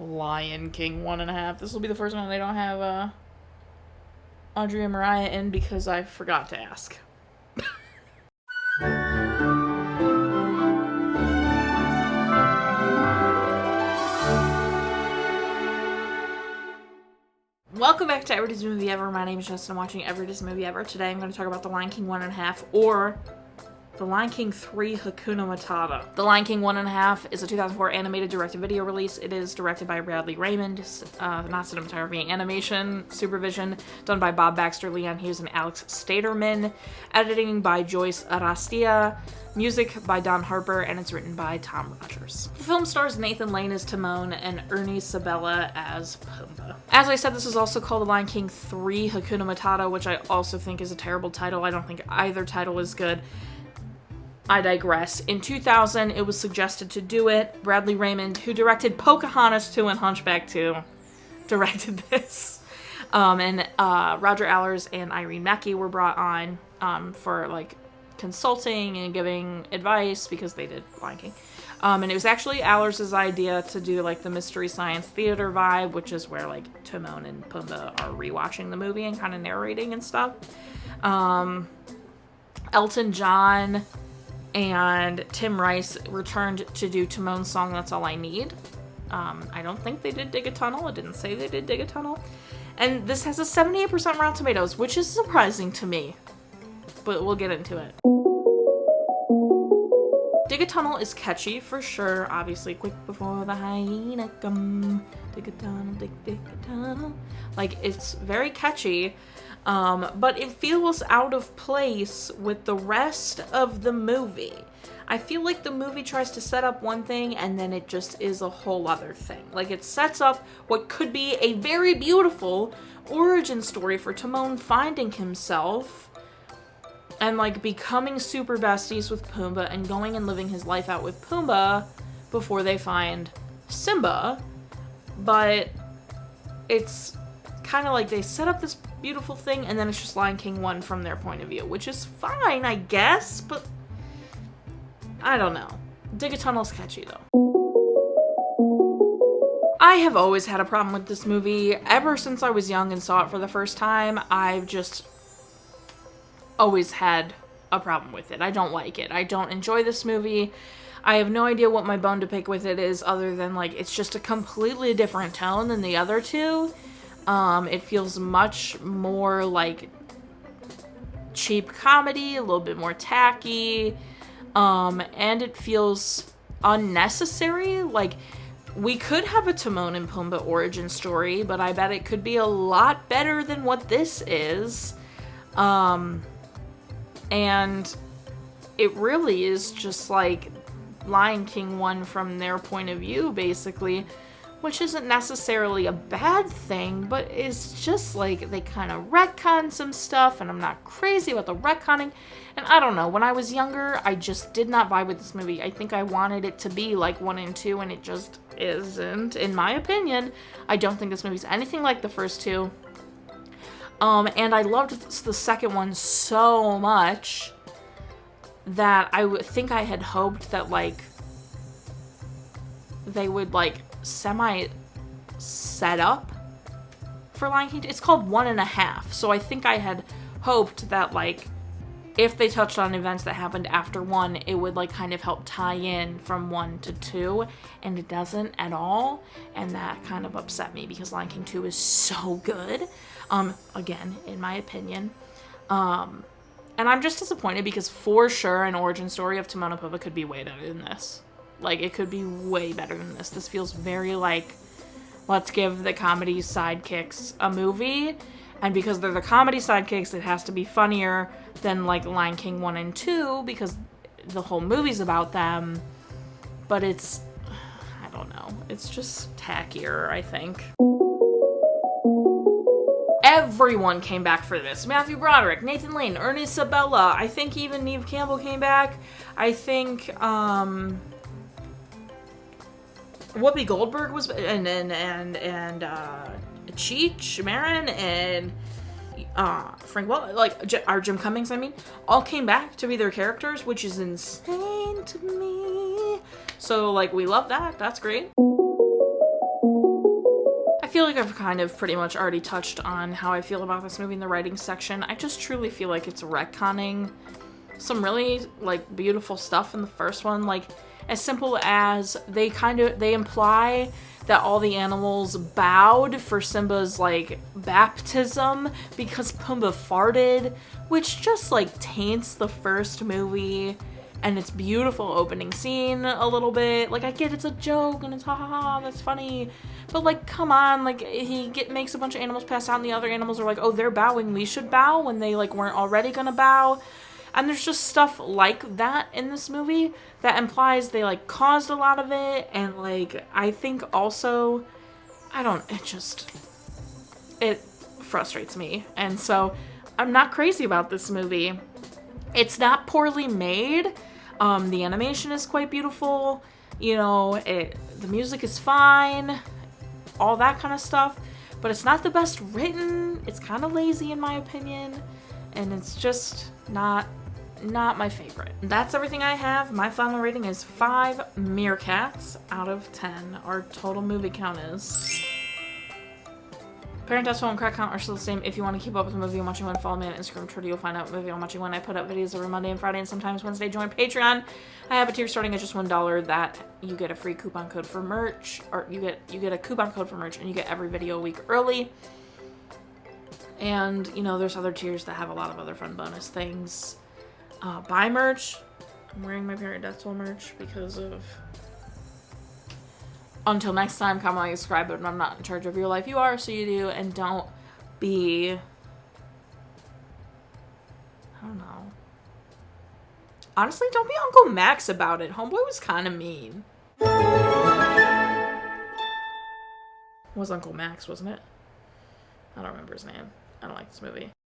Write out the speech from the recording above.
Lion King 1.5. This will be the first one they don't have Audrey and Mariah in because I forgot to ask. Welcome back to Every Disney Movie Ever. My name is Jess and I'm watching Every Disney Movie Ever. Today I'm going to talk about The Lion King 1.5 or The Lion King 3 Hakuna Matata. The Lion King 1.5 is a 2004 animated direct-to-video release. It is directed by Raymond, not cinematography, animation, supervision, done by Bob Baxter, Lianne, Hughes, and Alex Stadermann. Editing by Joyce, Arrastia. Music by Don Harper, and it's written by Tom Rogers. The film stars Nathan Lane as Timon and Ernie Sabella as Pumbaa. As I said, this is also called The Lion King 3 Hakuna Matata, which I also think is a terrible title. I don't think either title is good. I digress. In 2000, it was suggested to do it. Bradley Raymond, who directed Pocahontas 2 and Hunchback 2, directed this. And Roger Allers and Irene Mackey were brought on for like consulting and giving advice because they did Lion King. And it was actually Allers' idea to do like the Mystery Science Theater vibe, which is where like Timon and Pumbaa are rewatching the movie and kind of narrating and stuff. Elton John and Tim Rice returned to do Timon's song, That's All I Need. I don't think they did Dig a Tunnel. It didn't say they did Dig a Tunnel. And this has a 78% Rotten Tomatoes, which is surprising to me. But we'll get into it. Dig a Tunnel is catchy for sure. Obviously, quick before the hyena come. Dig a tunnel, dig a tunnel. Like, it's very catchy. But it feels out of place with the rest of the movie. I feel like the movie tries to set up one thing and then it just is a whole other thing. Like, it sets up what could be a very beautiful origin story for Timon finding himself and like becoming super besties with Pumbaa and going and living his life out with Pumbaa before they find Simba. But it's kind of like they set up this beautiful thing and then it's just Lion King 1 from their point of view, which is fine, I guess, but I don't know. Dig a Tunnel's catchy though. I have always had a problem with this movie. Ever since I was young and saw it for the first time, I've just always had a problem with it. I don't like it. I don't enjoy this movie. I have no idea what my bone to pick with it is other than like it's just a completely different tone than the other two. It feels much more like cheap comedy, a little bit more tacky, and it feels unnecessary. Like, we could have a Timon and Pumbaa origin story, but I bet it could be a lot better than what this is. And it really is just like Lion King 1 from their point of view, basically, which isn't necessarily a bad thing, but it's just like they kind of retcon some stuff, and I'm not crazy about the retconning. And I don't know, when I was younger, I just did not vibe with this movie. I think I wanted it to be like 1 and 2, and it just isn't, in my opinion. I don't think this movie's anything like the first two. And I loved the second one so much that I think I had hoped that, like, they would, like, semi-set up for Lion King 2. It's called 1.5, so I think I had hoped that, like, if they touched on events that happened after 1, it would, like, kind of help tie in from 1 to 2, and it doesn't at all, and that kind of upset me because Lion King 2 is so good, again, in my opinion, and I'm just disappointed because for sure an origin story of Timon and Pumbaa could be way better than this. Like, it could be way better than this. This feels very like, let's give the comedy sidekicks a movie, and because they're the comedy sidekicks, it has to be funnier than, like, Lion King 1 and 2, because the whole movie's about them, but it's, I don't know, it's just tackier, I think. Everyone came back for this. Matthew Broderick, Nathan Lane, Ernie Sabella, I think even Neve Campbell came back. I think, Whoopi Goldberg was, and Cheech Marin, and Frank our Jim Cummings, I mean, all came back to be their characters, which is insane to me. So, like, we love that. That's great. feel like I've kind of pretty much already touched on how I feel about this movie in the writing section. I just truly feel like it's retconning some really, like, beautiful stuff in the first one. Like, as simple as they imply that all the animals bowed for Simba's, like, baptism because Pumbaa farted, which just, like, taints the first movie and its beautiful opening scene a little bit. Like, I get it's a joke and it's ha ha ha, that's funny, but, like, come on, like, makes a bunch of animals pass out and the other animals are like, oh, they're bowing, we should bow, when they, like, weren't already gonna bow. And there's just stuff like that in this movie that implies they, like, caused a lot of it. And, like, I think also, it frustrates me. And so I'm not crazy about this movie. It's not poorly made. The animation is quite beautiful. You know, the music is fine. All that kind of stuff. But it's not the best written. It's kind of lazy in my opinion. And it's just not my favorite. That's everything I have. My final rating is 5 meerkats out of 10. Our total movie count is... Parent Death and Crack Count are still the same. If you want to keep up with the movie I'm watching when, follow me on Instagram, Twitter. You'll find out what movie I'm watching when. I put up videos every Monday and Friday and sometimes Wednesday. Join Patreon. I have a tier starting at just $1 that you get a free coupon code for merch, or you get a coupon code for merch and you get every video a week early. And, you know, there's other tiers that have a lot of other fun bonus things. Buy merch. I'm wearing my Parent Death Toll merch because of... Until next time, comment, like, subscribe, but I'm not in charge of your life. You are, so you do, and don't be... I don't know. Honestly, don't be Uncle Max about it. Homeboy was kind of mean. It was Uncle Max, wasn't it? I don't remember his name. I don't like this movie.